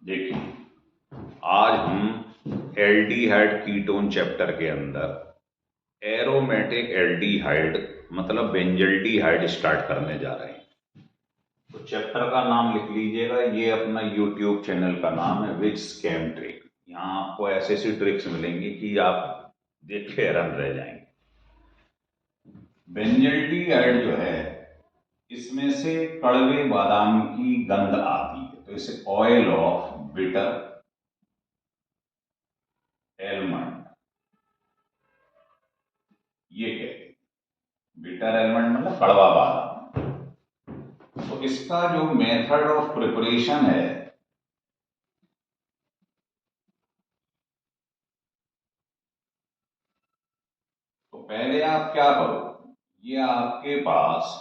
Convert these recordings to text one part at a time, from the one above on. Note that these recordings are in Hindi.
देखिए, आज हम एल्डिहाइड कीटोन चैप्टर के अंदर एरोमेटिक एल्डिहाइड मतलब बेंजल्डिहाइड स्टार्ट करने जा रहे हैं। तो चैप्टर का नाम लिख लीजिएगा, ये अपना यूट्यूब चैनल का नाम है विच स्कैम ट्रिक। यहाँ आपको ऐसे ऐसी ट्रिक्स मिलेंगी कि आप देख के हैरान रह जाएंगे। बेंजल्डिहाइड जो है, इसमें से कड़वे बादाम की गंध आती है, तो इसे ऑयल ऑफ बिटर एलमंड ये कहते हैं। बिटर एलमंड मतलब कड़वा बादाम। तो इसका जो मेथड ऑफ प्रिपरेशन है, तो पहले आप क्या करो, ये आपके पास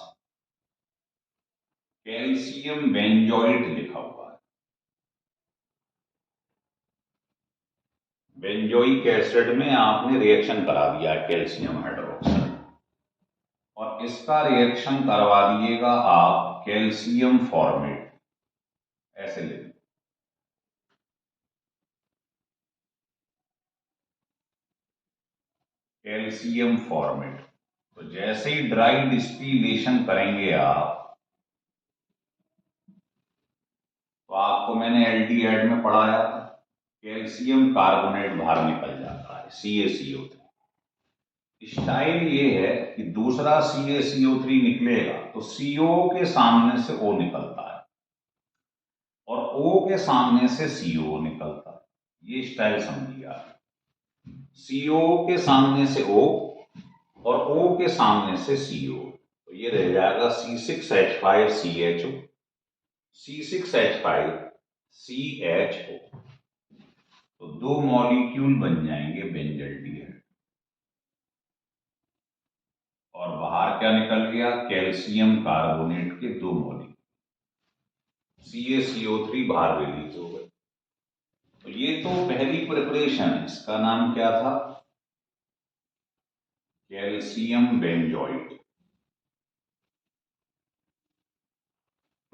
कैल्शियम बेंजोइट लिखा हुआ है। बेंजोइक एसिड में आपने रिएक्शन करा दिया कैल्शियम हाइड्रोक्साइड, और इसका रिएक्शन करवा दिएगा आप कैल्शियम फॉर्मेट, ऐसे लिख। कैल्शियम फॉर्मेट, तो जैसे ही ड्राई डिस्टिलेशन करेंगे आप, तो आपको मैंने एल्डिहाइड में पढ़ाया था, कैल्शियम कार्बोनेट बाहर निकल जाता है, CaCO3। स्टाइल ये है कि दूसरा CaCO3 निकलेगा तो CO के सामने से O निकलता है और O के सामने से CO निकलता है। ये स्टाइल समझिए आप, CO के सामने से O और O के सामने से CO, तो ये रह जाएगा C6H5CHO, C6H5CHO, तो दो मॉलिक्यूल बन जाएंगे बेंजल्डिहाइड। और बाहर क्या निकल गया, कैल्शियम कार्बोनेट के दो मॉलिक्यूल, CaCO3 बाहर रिलीज हो गए। तो ये तो पहली प्रिपरेशन है, इसका नाम क्या था, कैल्शियम बेंजोइट।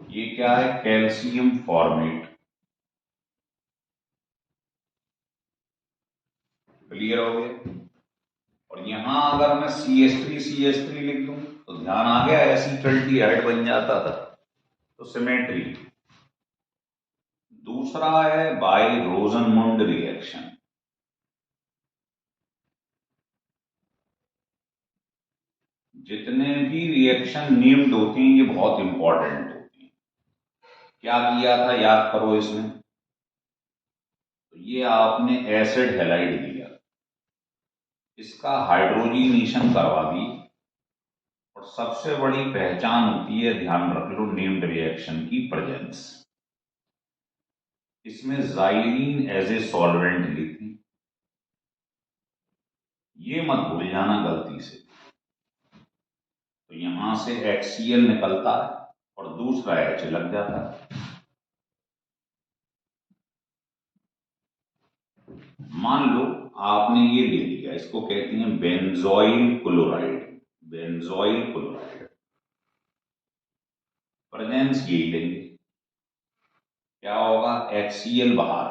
ये क्या है, कैल्शियम फॉर्मेट। क्लियर हो गया। और यहां अगर मैं CH3 लिख दूं तो ध्यान आ गया, एसीटल्डिहाइड बन जाता था, तो सिमेट्री। दूसरा है बाय रोजनमुंड रिएक्शन। जितने भी रिएक्शन नेम्ड होती हैं ये बहुत इंपॉर्टेंट होती हैं। क्या किया था याद करो इसमें, तो ये आपने एसिड हैलाइड दिया, इसका हाइड्रोजिनेशन करवा दी, और सबसे बड़ी पहचान होती है, ध्यान रख लो, नेम्ड रिएक्शन की प्रेजेंस। इसमें जाइलीन एज ए सॉल्वेंट ली थी, ये मत भूल जाना गलती से। तो यहां से HCl निकलता है और दूसरा H लग जाता है। मान लो आपने ये ले लिया, इसको कहती हैं benzoyl chloride. Benzoyl chloride presence यही लेंगे, क्या होगा, HCl बाहर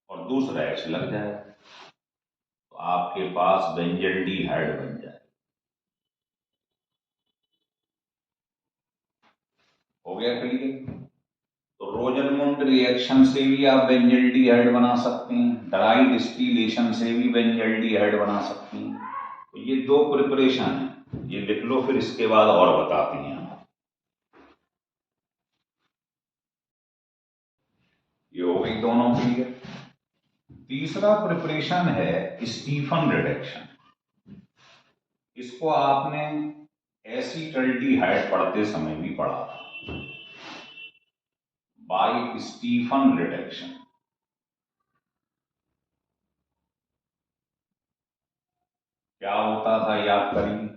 और दूसरा H लग जाएगा, तो आपके पास बेंजल्डिहाइड बन जाए। हो गया क्लियर। तो रोजनमुंड रिएक्शन से भी आप बेंजल्डिहाइड बना सकते हैं, ड्राई डिस्टिलेशन से भी बेंजल्डिहाइड बना सकते हैं। तो ये दो प्रिपरेशन है, ये लिख लो, फिर इसके बाद और बताती हैं। ये हो गई दोनों क्लियर। तीसरा प्रिपरेशन है स्टीफन रिडक्शन। इसको आपने एसीटल्डिहाइड पढ़ते समय भी पढ़ा था, बाय स्टीफन रिडक्शन। क्या होता था याद करिए,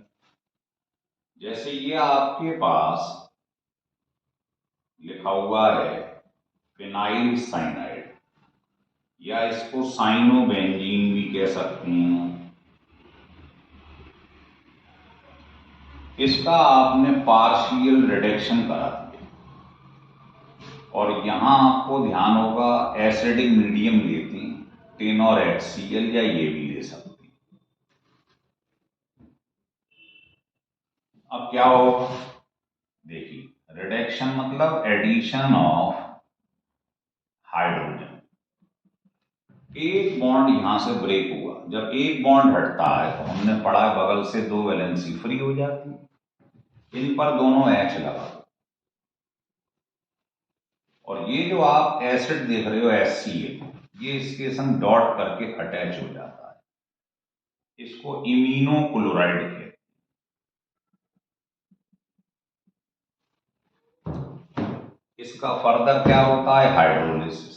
जैसे ये आपके पास लिखा हुआ है फिनाइल साइनाइड, या इसको साइनोबेंजीन भी कह सकते हैं। इसका आपने पार्शियल रिडक्शन करा दिया, और यहां आपको ध्यान होगा एसिडिक मीडियम लेती हैं, टेन और HCl, या ये भी ले सकती हैं। अब क्या हो, देखिए, रिडक्शन मतलब एडिशन ऑफ हाइड्रोजन। एक बॉन्ड यहां से ब्रेक हुआ, जब एक बॉन्ड हटता है तो हमने पढ़ा है बगल से 2 वैलेंसी फ्री हो जाती है, इन पर दोनों H लगा दो, और ये जो आप एसिड देख रहे हो HCl, ये इसके संग डॉट करके अटैच हो जाता है, इसको इम्यूनोक्लोराइड कहते हैं। इसका फर्दर क्या होता है, हाइड्रोलिसिस।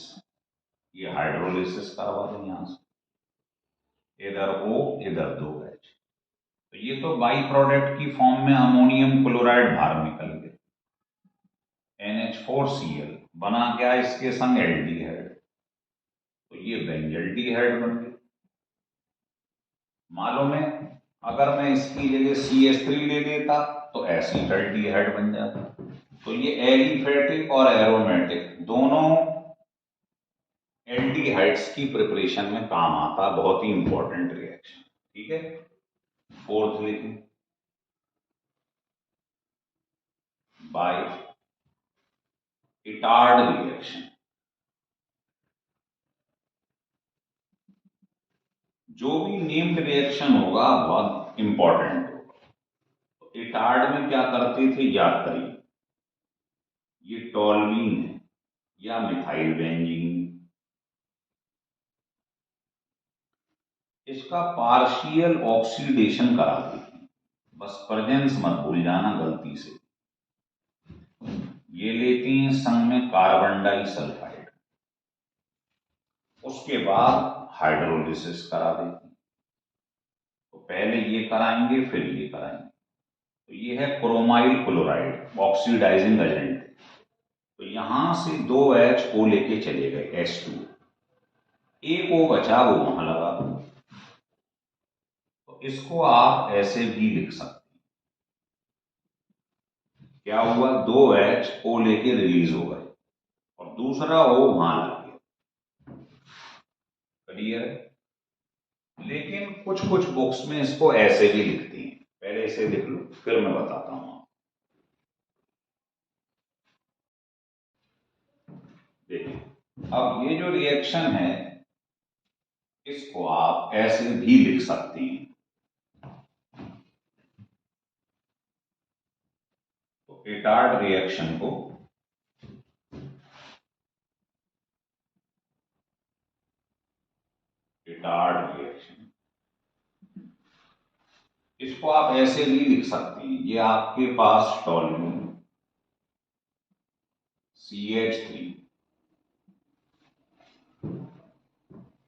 ये हाइड्रोलिसिस करवा दें यहां से, इधर O इधर 2H, तो ये तो बाई प्रोडक्ट की फॉर्म में अमोनियम क्लोराइड बाहर निकल गया, NH4Cl बना क्या इसके संग एल्डिहाइड, तो ये बेंजल्डिहाइड बन गया। मालूम है, अगर मैं इसकी जगह CH3 ले लेता तो एसिटाल्डिहाइड बन जाता। तो ये एलिफेटिक और एरोमेटिक दोनों एल्डिहाइड्स की प्रिपरेशन में काम आता, बहुत ही इंपॉर्टेंट रिएक्शन। ठीक है, फोर्थ लिखें, बाय इटार्ड रिएक्शन। जो भी नेम्ड रिएक्शन होगा बहुत इंपॉर्टेंट होगा। तो इटार्ड में क्या करते थे, याद करिए, ये टोल्यूइन है या मिथाइल बेंजीन, इसका पार्शियल ऑक्सीडेशन कराती थी, बस प्रेजेंस मत भूल जाना गलती से। ये लेती हैं संग में कार्बन डाइसल्फाइड, उसके बाद हाइड्रोलिसिस करा देती हैं। तो पहले ये कराएंगे फिर ये कराएंगे। तो ये है क्रोमाइल क्लोराइड, ऑक्सीडाइजिंग एजेंट। तो यहां से 2H O लेके चले गए, H2, एक O बचा वो वहां लगा दो। तो इसको आप ऐसे भी लिख सकते हैं, क्या हुआ, 2H O लेके रिलीज हो गए और दूसरा O वहां लग गया। क्लियर है? लेकिन कुछ कुछ बुक्स में इसको ऐसे भी लिखती हैं, पहले इसे लिख लो फिर मैं बताता हूं। देखिए, अब ये जो रिएक्शन है इसको आप ऐसे भी लिख सकती हैं। तो इटार्ड रिएक्शन को इटार्ड रिएक्शन, इसको आप ऐसे भी लिख सकते हैं, ये आपके पास टोल्यूइन CH3,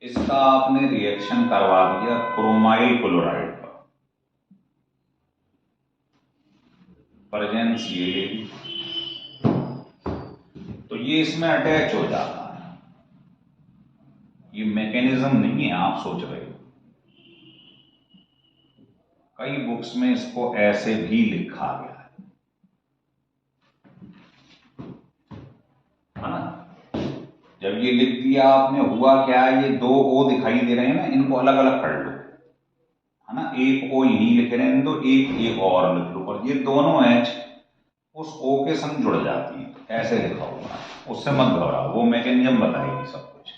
इसका आपने रिएक्शन करवा दिया क्रोमाइल क्लोराइड पर, प्रेजेंस ये ले ली, तो ये इसमें अटैच हो जाता है। ये मैकेनिज्म नहीं है आप सोच रहे हो, कई बुक्स में इसको ऐसे भी लिखा गया है ना। जब ये लिख दिया आपने, हुआ क्या, ये 2O दिखाई दे रहे हैं ना, इनको अलग अलग कर लो, है ना। एक O यहीं लिख रहे हैं तो एक और लिख लो, और ये दोनों H उस O के संग जुड़ जाती है, ऐसे लिखा हुआ है, उससे मत घबराओ, वो मैकेनिज्म बताएगी सब कुछ।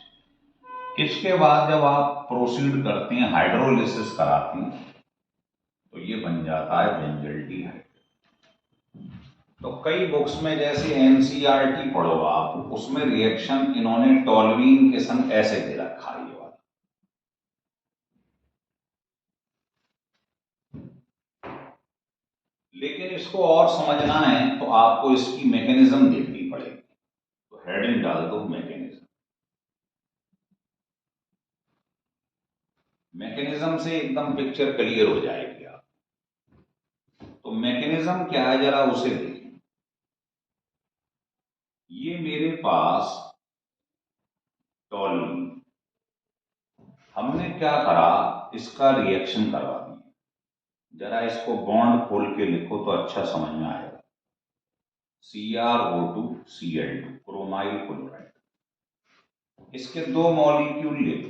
इसके बाद जब आप प्रोसीड करते हैं, हाइड्रोलिसिस कराते हैं, तो ये बन जाता है बेंजल्डिहाइड। तो कई बुक्स में जैसे NCERT पढ़ो आप, उसमें रिएक्शन इन्होंने टोल्यूइन के संग ऐसे दे रखा है, ये वाला। लेकिन इसको और समझना है तो आपको इसकी मैकेनिज्म देखनी पड़ेगी। तो हेडिंग डाल दो मैकेनिज्म। मैकेनिज्म से एकदम पिक्चर क्लियर हो जाएगी आप। तो मैकेनिज्म क्या है जरा उसे देखें। ये मेरे पास टोल्यूइन, हमने क्या करा, इसका रिएक्शन करवा दिया। जरा इसको बॉन्ड खोल के लिखो तो अच्छा समझ में आएगा। CrO2 Cl2, chromyl chloride. इसके दो मॉलिक्यूल ले लो,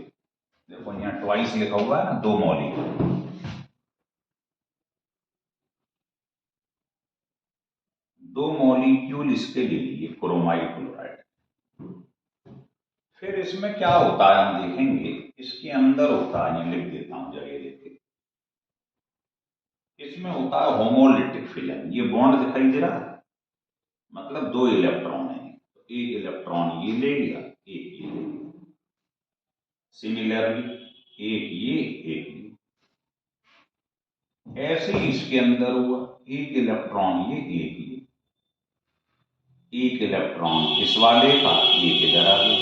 देखो यहाँ ट्वाइस लिखा हुआ है ना, दो मॉलिक्यूल, दो मॉलिक्यूल इसके ले लिए क्रोमाइड क्लोराइड। फिर इसमें क्या होता है हम देखेंगे, इसके अंदर होता है, ये लिख देता हूं जगह लेके, इसमें होता है होमोलिटिक फिजन। ये बॉन्ड दिखाई दे रहा है, मतलब दो इलेक्ट्रॉन है, तो एक इलेक्ट्रॉन ये ले लिया, एक ये ले लिया, सिमिलरली एक ये एक ये, ऐसे ही इसके अंदर हुआ, एक इलेक्ट्रॉन ये एक ये, एक इलेक्ट्रॉन इस वाले का एक इधर आ गया,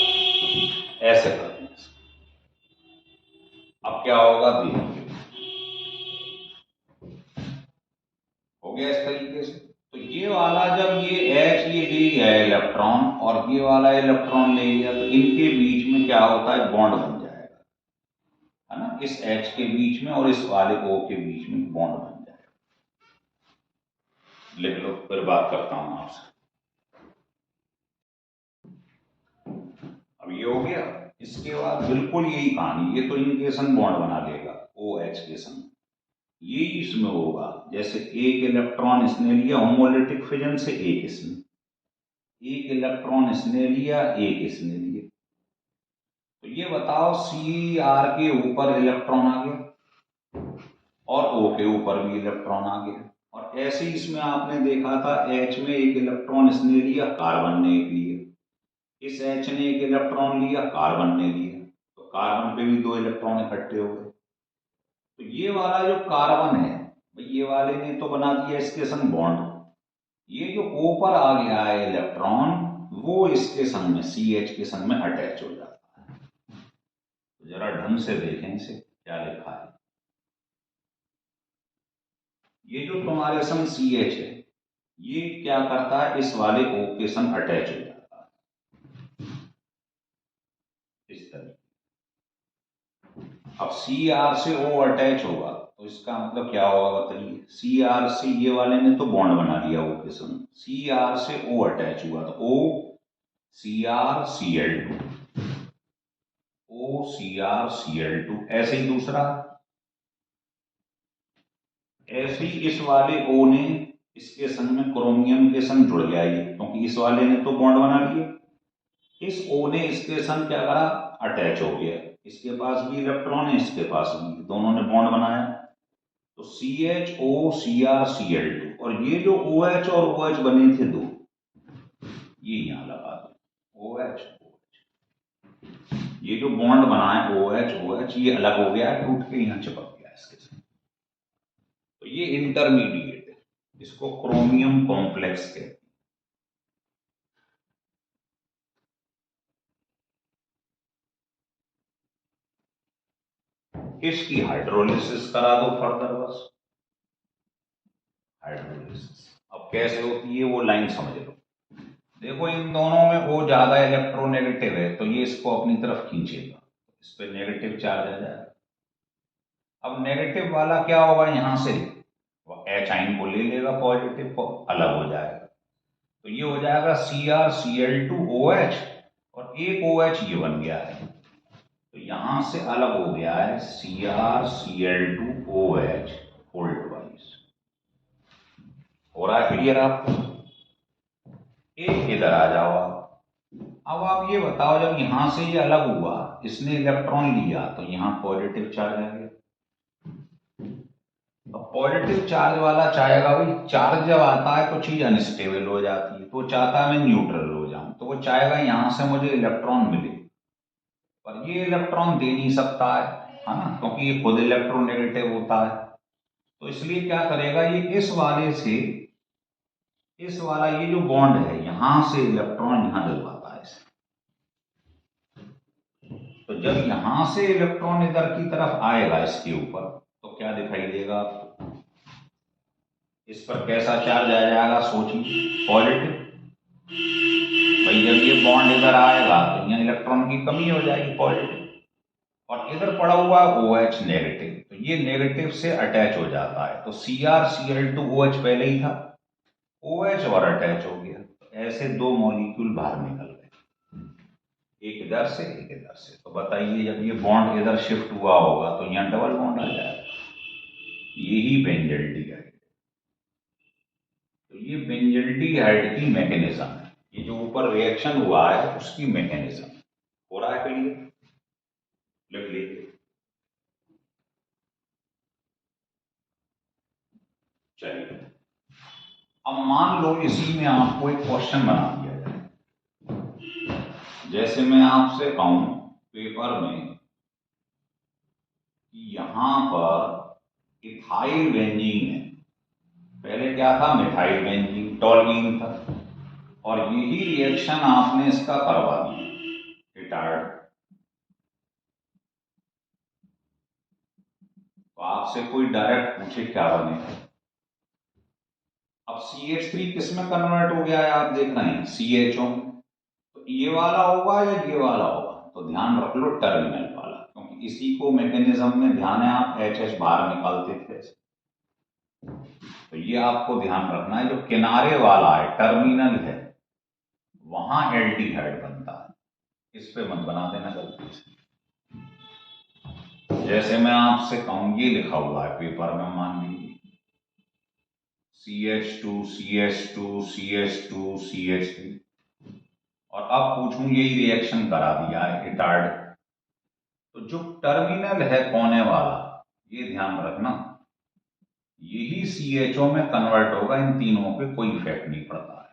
ऐसे करते हैं। अब क्या होगा देखिए, हो गया इस तरीके से। तो ये वाला जब ये H ये ले गया इलेक्ट्रॉन और ये वाला इलेक्ट्रॉन ले गया, तो इनके बीच में क्या होता है, बॉन्ड बन जाएगा, है ना, इस H के बीच में और इस वाले O के बीच में बॉन्ड बन जाएगा। लिख लो, फिर बात करता हूं आपसे। अब ये हो गया, इसके बाद बिल्कुल यही कहानी, ये तो इनकेशन बॉन्ड बना लेगा OH के संग, ये इसमें होगा, जैसे एक इलेक्ट्रॉन इसने लिया होमोलिटिक फिजन से, एक इसने, एक इलेक्ट्रॉन इसने लिया, एक इसने लिया, तो ये बताओ Cr के ऊपर इलेक्ट्रॉन आ गया और O के ऊपर भी इलेक्ट्रॉन आ गया, और ऐसे ही इसमें आपने देखा था H में एक इलेक्ट्रॉन इसने लिया, कार्बन ने एक लिया, इस H ने एक इलेक्ट्रॉन लिया, कार्बन ने लिया, तो कार्बन पे भी दो इलेक्ट्रॉन इकट्ठे हो गए। तो ये वाला जो कार्बन है, ये वाले ने तो बना दिया इसके संग बॉन्ड, ये जो ऊपर आ गया है इलेक्ट्रॉन, वो इसके संग में CH के संग में अटैच हो जाता है। तो जरा ढंग से देखें इसे क्या लिखा है, ये जो तुम्हारे संग CH है, ये क्या करता है, इस वाले O के संग अटैच हो जाता है इस तरह। अब Cr से O अटैच होगा, तो इसका मतलब क्या होगा बताइए, Cr से ये वाले ने तो बॉन्ड बना लिया O के संग, Cr से O अटैच हुआ, तो O CrCl2, O CrCl2, ऐसे ही दूसरा, ऐसे ही इस वाले O ने इसके संग में क्रोमियम के संग जुड़ गया ये, क्योंकि इस वाले ने तो बॉन्ड बना लिया, इस O ने इसके संग क्या करा, अटैच हो गया, इसके पास भी इलेक्ट्रॉन है, इसके पास भी, दोनों ने बॉन्ड बनाया, तो CHO CrCl2, और ये जो OH और OH बने थे दो, ये यहां लगा दो, OH OH, ये जो बॉन्ड बना है OH OH, ये अलग हो गया, टूट के यहां चिपक गया इसके साथ, तो ये इंटरमीडिएट है, इसको क्रोमियम कॉम्प्लेक्स कहते हैं। इसकी हाइड्रोलिसिस करा दो फर्दर, बस हाइड्रोलिसिस। अब कैसे होती है वो लाइन समझ लो, देखो इन दोनों में वो ज्यादा इलेक्ट्रोनेगेटिव है, तो ये इसको अपनी तरफ खींचेगा, इस पे नेगेटिव चार्ज आ जाएगा। अब नेगेटिव वाला क्या होगा, यहां से वो H आइन को ले लेगा, पॉजिटिव को अलग हो जाएगा, तो ये हो जाएगा CrCl2OH, और एक OH ये बन गया है, तो यहां से अलग हो गया है CrCl2OH होल्ड वाइज। हो रहा है क्लियर आपको, एक इधर आ जाओ अब आप ये बताओ, जब यहां से ये अलग हुआ, इसने इलेक्ट्रॉन लिया, तो यहां पॉजिटिव चार्ज आ गया, अब पॉजिटिव चार्ज वाला चाहेगा भाई, चार्ज जब आता है तो चीज अनस्टेबल हो जाती है, तो चाहता है मैं न्यूट्रल हो जाऊं, तो वो चाहेगा यहां से मुझे इलेक्ट्रॉन मिले, पर ये इलेक्ट्रॉन दे नहीं सकता है ना, क्योंकि ये खुद इलेक्ट्रोनेगेटिव होता है, तो इसलिए क्या करेगा, ये इस वाले से, इस वाला ये जो बॉन्ड है, यहां से इलेक्ट्रॉन यहां डलवाता है इसे, तो जब यहां से इलेक्ट्रॉन इधर की तरफ आएगा इसके ऊपर, तो क्या दिखाई देगा आपको, इस पर कैसा चार्ज आ जाएगा, सोचिए, पॉजिटिव। भाई जब ये बॉन्ड इधर आएगा तो यहाँ इलेक्ट्रॉन की कमी हो जाएगी, पॉजिटिव, और इधर पड़ा हुआ OH नेगेटिव, तो ये नेगेटिव से अटैच हो जाता है, तो CrCl2OH पहले ही था, OH और अटैच हो गया, तो ऐसे दो मॉलिक्यूल बाहर निकल गए। एक इधर से एक इधर से। तो बताइए जब ये बॉन्ड इधर शिफ्ट हुआ होगा तो यहाँ डबल बॉन्ड आ जाएगा। यही बेंजल्डिहाइड। तो ये बेंजल्डिहाइड की मैकेनिज्म है। ये जो ऊपर रिएक्शन हुआ है उसकी मैकेनिज्म हो रहा है। क्लियर? लिख लीजिए। चलिए अब मान लो इसी में आपको एक क्वेश्चन बना दिया जाए। जैसे मैं आपसे कहूं पेपर में कि यहां पर इथाइल बेंजीन है, पहले क्या था मिथाइल बेंजीन टॉल्यूइन था, और यही रिएक्शन आपने इसका करवा दिया रिटार्ड। तो आपसे कोई डायरेक्ट पूछे क्या बनेगा। अब CH3 किस में कन्वर्ट हो गया है आप देख रहे हैं CHO में। तो ये वाला होगा या ये वाला होगा? तो ध्यान रख लो टर्मिनल वाला, क्योंकि इसी को मैकेनिज्म में ध्यान है आप HH बाहर निकालते थे। तो ये आपको ध्यान रखना है, जो किनारे वाला है टर्मिनल है वहां एल्डिहाइड बनता है। इस पे मत बना देना गलती से। जैसे मैं आपसे कहूं ये लिखा हुआ है पेपर में, मान लीजिए CH2 CH2 CH2 CH3, और अब पूछूं यही रिएक्शन करा दिया है रिटार्ड। तो जो टर्मिनल है कोने वाला, ये ध्यान रखना, यही CHO में कन्वर्ट होगा। इन तीनों पे कोई इफेक्ट नहीं पड़ता है।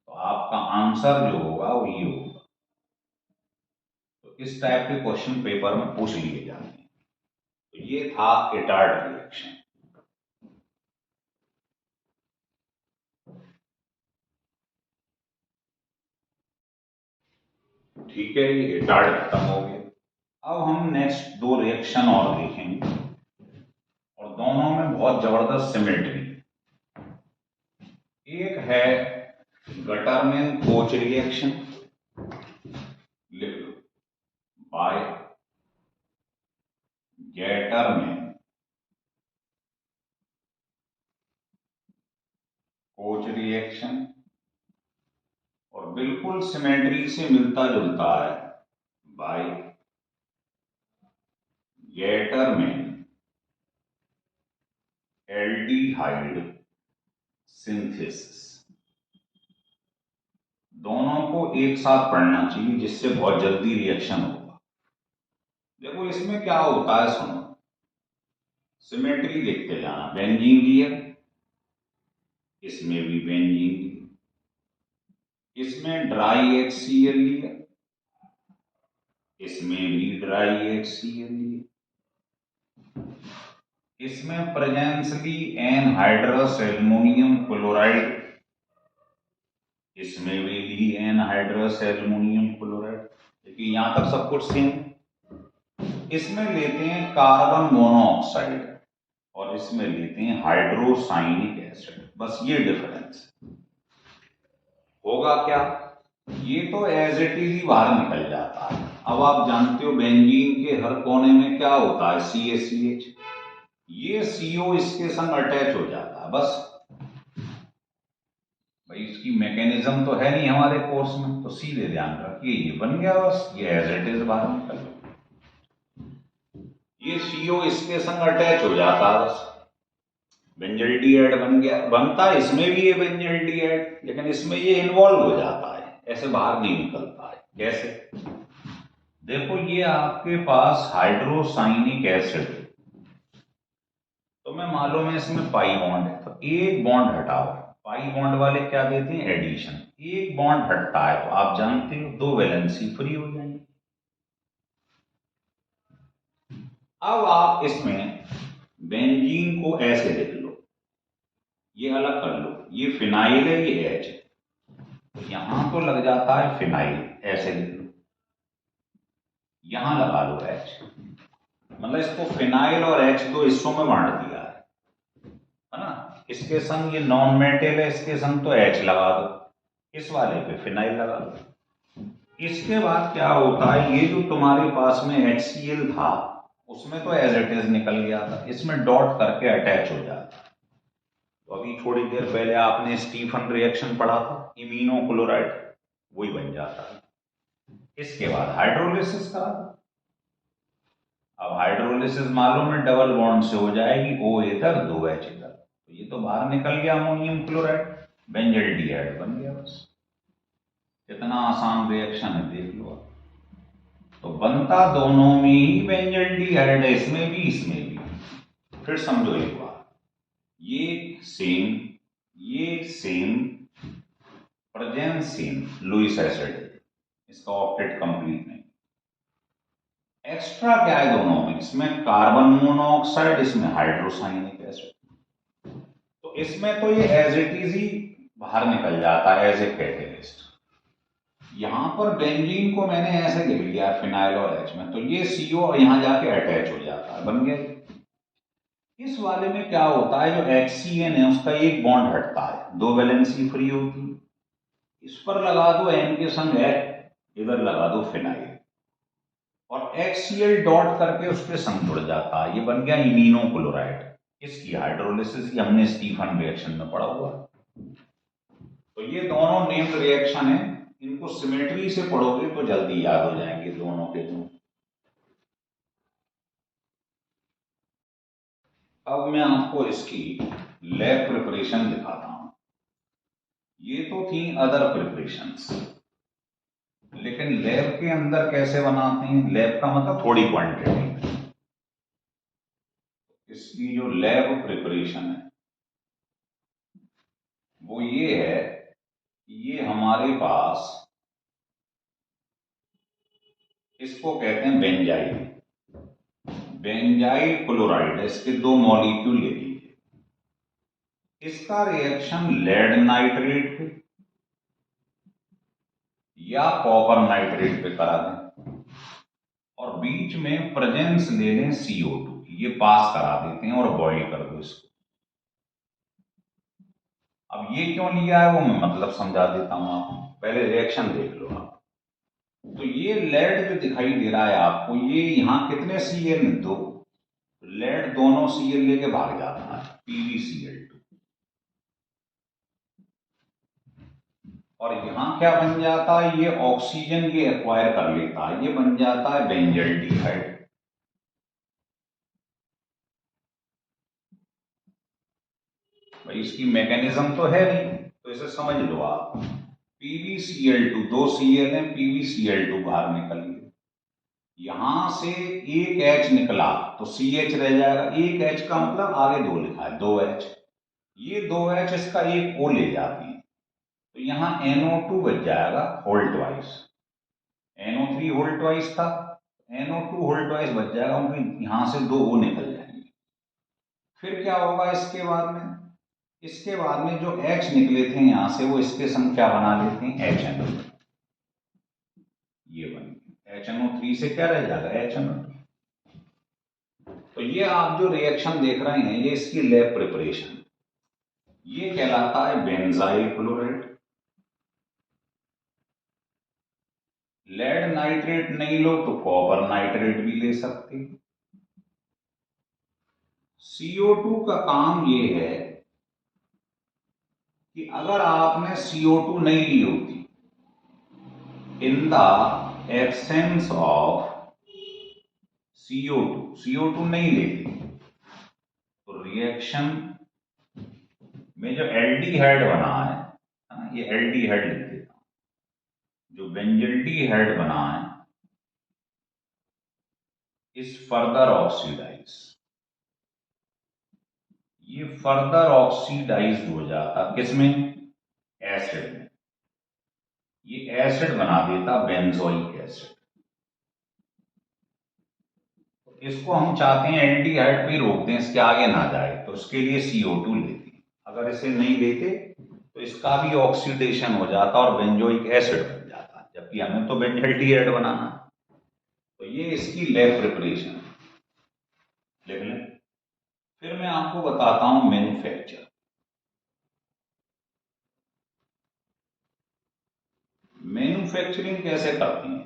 तो आपका आंसर जो होगा वो ये होगा। तो इस टाइप के क्वेश्चन पेपर में पूछ लिए जाते हैं। तो ये था इटार्ड रिएक्शन। ठीक है, ये इटार्ड खत्म हो गया। अब हम नेक्स्ट दो रिएक्शन और देखेंगे, और दोनों में बहुत जबरदस्त सिमिट्री। एक है गटरमैन कोच रिएक्शन, लिख लो, बाय गैटरमैन कोच रिएक्शन, और बिल्कुल सिमेट्री से मिलता जुलता है बाय गैटरमैन एल्डिहाइड सिंथेसिस। दोनों को एक साथ पढ़ना चाहिए जिससे बहुत जल्दी रिएक्शन होगा। देखो इसमें क्या होता है, सुनो, सिमेट्री देखते जाना। बेंजीन लिया, इसमें भी बेंजीन लिया, इसमें ड्राई HCl लिया, इसमें भी ड्राई HCl लिया, इसमें प्रेजेंसली एनहाइड्रस एल्युमिनियम क्लोराइड, इसमें भी ली एनहाइड्रस एल्युमिनियम क्लोराइड। देखिए यहां तक सब कुछ सेम। इसमें लेते हैं कार्बन मोनोऑक्साइड और इसमें लेते हैं हाइड्रोसाइनिक एसिड, बस ये डिफरेंस होगा। क्या ये तो एज इट इज ही बाहर निकल जाता है। अब आप जानते हो बेंजीन के हर कोने में क्या होता है, CaCH। ये CO इसके संग अटैच हो जाता है। बस भाई इसकी मैकेनिज्म तो है नहीं हमारे कोर्स में, तो सीधे ध्यान रखिए ये बन गया, बस ये एज इट इज बाहर निकल गया। ये CO इसके संग अटैच हो जाता है, बस बेंजल्डिहाइड बन गया। बनता है इसमें भी ये बेंजल्डिहाइड, लेकिन इसमें ये इन्वॉल्व हो जाता है, ऐसे बाहर नहीं निकलता है। कैसे? देखो ये आपके पास हाइड्रोसाइनिक एसिड, तो मैं मालूम है इसमें पाई बॉन्ड है, तो एक बॉन्ड हटाओ। पाई बॉन्ड वाले क्या देते हैं, एडिशन। एक बॉन्ड हटता है तो आप जानते हो दो वैलेंसी फ्री हो जाएंगे। अब आप इसमें बेंजीन को ऐसे लिख लो, ये अलग कर लो, ये फिनाइल है, ये H है, तो यहां तो लग जाता है फिनाइल, ऐसे लिख लो, यहां लगा लो H। मतलब इसको फिनाइल और H दो हिस्सों में बांट दिया है ना। इसके संग ये नॉन मेटल है, इसके संग तो H लगा दो, इस वाले पे फिनाइल लगा दो। इसके बाद क्या होता है, ये जो तुम्हारे पास में HCl था उसमें तो एज इट इज निकल गया था, इसमें डॉट करके अटैच हो जाता है। तो अभी थोड़ी देर पहले आपने स्टीफन रिएक्शन पढ़ा था, इमीनो क्लोराइड, वही बन जाता है। इसके बाद हाइड्रोलिसिस करा दो। अब हाइड्रोलिसिस मालूम है डबल बॉन्ड से हो जाएगी, O इधर 2H इधर, तो ये तो बाहर निकल गया अमोनियम क्लोराइड, बेंजल्डिहाइड बन गया बस। कितना आसान रिएक्शन है देख लो आप। तो बनता दोनों में ही बेंजल्डिहाइड है, इसमें भी इसमें भी। फिर समझो एक बार, ये same presence same Lewis acid है, इसका ऑक्टेट कंप्लीट नहीं। एक्स्ट्रा क्या है दोनों में, इसमें कार्बन मोनोऑक्साइड, इसमें हाइड्रोसाइनिक एसिड। तो इसमें तो ये एज इट इज ही बाहर निकल जाता है एज ए कैटेलिस्ट। यहां पर बेंजीन को मैंने ऐसे लिख लिया फिनाइल और H में, तो ये CO यहां जाके अटैच हो जाता है, बन गया। इस वाले में क्या होता है, जो HCN है उसका एक बॉन्ड हटता है, 2 वैलेंसी फ्री होती है। इस पर लगा दो N के संग H, इधर लगा दो फिनाइल, और HCl डॉट करके उसके संग जुड़ जाता है, ये बन गया इमीनो क्लोराइड। इसकी हाइड्रोलिसिस हमने स्टीफन रिएक्शन में पढ़ा हुआ। तो ये दोनों नेम्ड रिएक्शन है, इनको सिमेट्री से पढ़ोगे तो जल्दी याद हो जाएंगे दोनों के दो। अब मैं आपको इसकी लैब प्रिपरेशन दिखाता हूं। ये तो थी अदर प्रिपरेशंस, लेकिन लैब के अंदर कैसे बनाते हैं, लैब का मतलब थोड़ी क्वांटिटी में। इसकी जो लैब प्रिपरेशन है वो ये है कि ये हमारे पास, इसको कहते हैं बेंजाइल, बेंजाइल क्लोराइड, इसके 2 मॉलिक्यूल ले लीजिए। इसका रिएक्शन लेड नाइट्रेट पे या कॉपर नाइट्रेट पे करा दें, और बीच में प्रेजेंस ले लें CO2, ये पास करा देते हैं और बॉइल कर दो इसको। अब ये क्यों लिया है वो मैं मतलब समझा देता हूं आपको, पहले रिएक्शन देख लो आप। तो ये लेड जो दिखाई दे रहा है आपको, ये यहां कितने Cl, 2, लेड दोनों Cl लेके भाग जाता है, PbCl2, और यहां क्या बन जाता है, ये ऑक्सीजन ये एक्वायर कर लेता है, ये बन जाता है बेंजल्डिहाइड। भाई इसकी मैकेनिज्म तो है नहीं, तो इसे समझ लो आप। PbCl2, 2 Cl है, PbCl2 बाहर निकल गया, यहां से एक H निकला तो CH रह जाएगा, एक H का मतलब आगे 2 लिखा है, 2H, ये 2H इसका एक O ले जाती है, तो यहां NO2 बच जाएगा whole twice, NO3 whole twice था, NO2 होल ट्वाइस बच जाएगा, क्योंकि यहां से 2 O निकल जाएंगे। फिर क्या होगा इसके बाद में, इसके बाद में जो H निकले थे यहां से, वो इसके संख्या बना लेते हैं HNO, ये बन गया। HNO3 से क्या रह जाएगा, HNO2। तो ये आप जो रिएक्शन देख रहे हैं, ये इसकी लैब प्रिपरेशन, ये कहलाता है बेंजाइल क्लोराइड। लेड नाइट्रेट नहीं लो तो कॉपर नाइट्रेट भी ले सकते। CO2 का काम ये है कि अगर आपने CO2 नहीं ली होती, in the absence of CO2 नहीं लेती, तो रिएक्शन में जो एल्डिहाइड बना है, ये एल्डिहाइड लिख देता हूं, जो बेंजल्डिहाइड बना है इस फर्दर ऑक्सीडाइज, ये फर्दर ऑक्सीडाइज हो जाता किसमें, एसिड में, ये एसिड बना देता बेंजोइक एसिड। इसको हम चाहते हैं एल्डिहाइड पे रोक दें, इसके आगे ना जाए, तो उसके लिए CO2 लेते हैं। अगर इसे नहीं लेते तो इसका भी ऑक्सीडेशन हो जाता और बेंजोइक एसिड बन जाता, जबकि हमें तो बेंजल्डिहाइड बनाना। तो ये इसकी लैब प्रिपरेशन लिख लें। फिर मैं आपको बताता हूं मैन्युफैक्चर। मैन्युफैक्चरिंग कैसे करते हैं,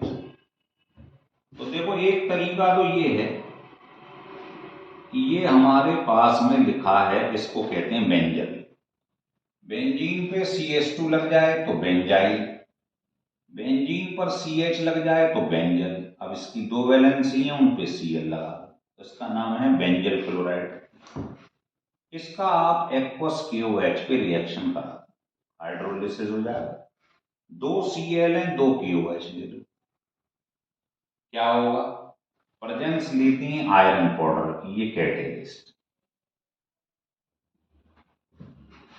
तो देखो एक तरीका तो ये है कि ये हमारे पास में लिखा है, इसको कहते हैं बेंजल, बेंजीन पे CH2 लग जाए तो बेंजाइल, बेंजीन पर CH लग जाए तो बेंजल, अब इसकी 2 वैलेंसी है, उन पे Cl लगा दो, इसका नाम है बेंजल क्लोराइड। इसका आप एक्वस KOH पे रिएक्शन करा दो, हाइड्रोलिसिस हो जाएगा, 2 Cl है 2 KOH ले लो, क्या होगा, प्रेजेंस लेती है आयरन पाउडर की ये कैटेलिस्ट,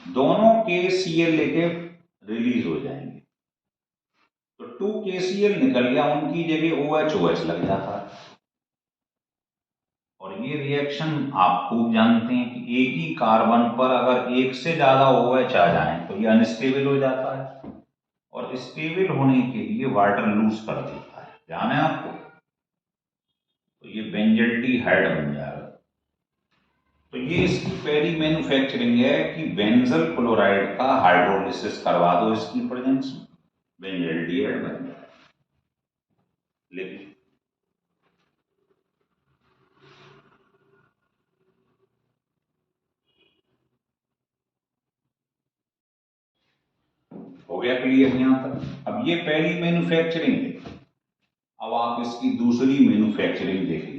दोनों के Cl लेके रिलीज हो जाएंगे, तो 2 KCl निकल गया, उनकी जगह OH लग जाता है। और ये रिएक्शन आप खूब जानते हैं कि एक ही कार्बन पर अगर एक से ज्यादा OH आ जाए तो ये अनस्टेबल हो जाता है, और स्टेबल होने के लिए वाटर लूज कर देता है, ध्यान है आपको, तो ये बेंजल्डिहाइड बन जाएगा। तो ये इसकी पहली मैन्युफैक्चरिंग है कि बेंजल क्लोराइड का हाइड्रोलिसिस करवा दो इसकी प्रेजेंस में, बेंजल्डिहाइड बन जाएगा। लेकिन हो गया क्लियर यहां तक। अब ये पहली मैन्युफैक्चरिंग है, अब आप इसकी दूसरी मैन्युफैक्चरिंग देख लीजिए,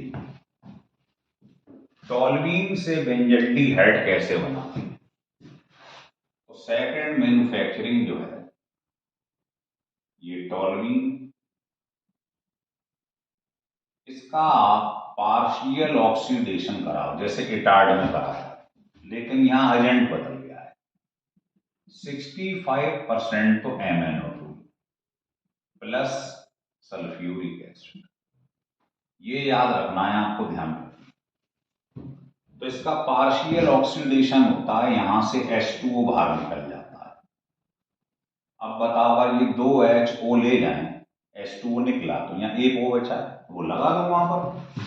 टॉल्यूइन से बेंजल्डिहाइड कैसे बनाते हैं। तो सेकंड मैन्युफैक्चरिंग जो है, ये टॉल्यूइन, इसका आप पार्शियल ऑक्सीडेशन कराओ जैसे इटार्ड में कराया, लेकिन यहां एजेंट बदल गया है, 65% तो MnO2 प्लस सल्फ्यूरिक एसिड, ये याद रखना है आपको, ध्यान रखना। तो इसका पार्शियल ऑक्सीडेशन होता है, यहां से H2O बाहर निकल जाता है। अब बताओ अगर ये 2 HO ले जाएं, H2O निकला तो यहाँ एक O बचा है, वो लगा दो वहां पर,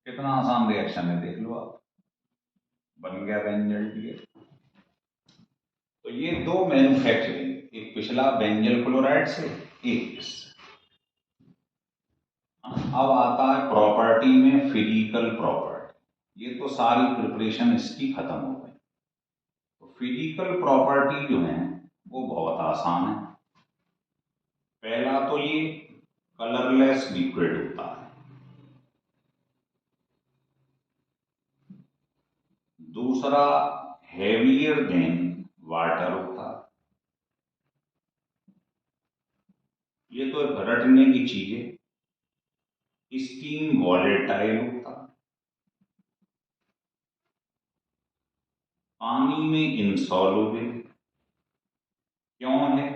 कितना आसान रिएक्शन है देख लो आप, बन गया बेंजल्डिहाइड। तो ये दो मैन्युफैक्चरिंग, एक पिछला बेंजल क्लोराइड से, एक इससे। अब आता है प्रॉपर्टी में फिजिकल प्रॉपर्टी, ये तो सारी प्रिपरेशन इसकी खत्म हो गई। तो फिजिकल प्रॉपर्टी जो है वो बहुत आसान है। पहला तो ये कलरलेस लिक्विड होता है, दूसरा हेवियर देन वाटर होता है, ये तो रटने की चीज है, स्टीम वॉलेटाइल होता है, पानी में इनसॉल्युबल, क्यों है,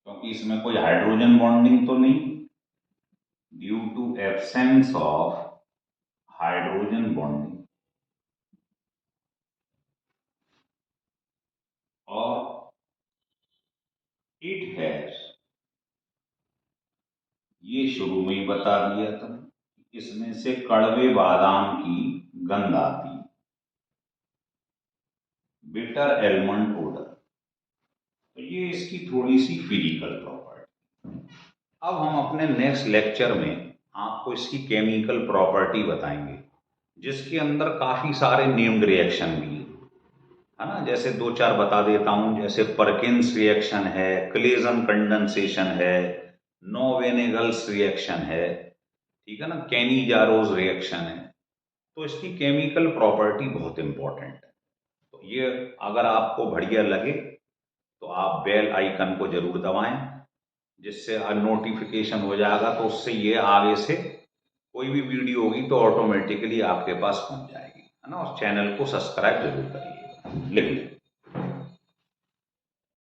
क्योंकि इसमें कोई हाइड्रोजन बॉन्डिंग तो नहीं, due to absence of hydrogen bonding, और इट हैज, ये शुरू में ही बता दिया था, इसमें से कड़वे बादाम की गंध आती, बिटर एलमंड ओडर। तो ये इसकी थोड़ी सी फिजिकल प्रॉपर्टी। अब हम अपने नेक्स्ट लेक्चर में आपको इसकी केमिकल प्रॉपर्टी बताएंगे, जिसके अंदर काफी सारे नेम्ड रिएक्शन भी है ना, जैसे 2-4 बता देता हूं, जैसे परकिंस रिएक्शन है, क्लेजन कंडेंसेशन है, नोवेनेगल्स रिएक्शन है, ठीक है ना, कैनी-जारोज रिएक्शन है। तो इसकी केमिकल प्रॉपर्टी बहुत इंपॉर्टेंट है। तो ये अगर आपको बढ़िया लगे तो आप बेल आइकन को जरूर दबाएं, जिससे नोटिफिकेशन हो जाएगा, तो उससे ये आगे से कोई भी वीडियो होगी तो ऑटोमेटिकली आपके पास पहुंच जाएगी, है ना। और चैनल को सब्सक्राइब जरूर करिए, लिख लें।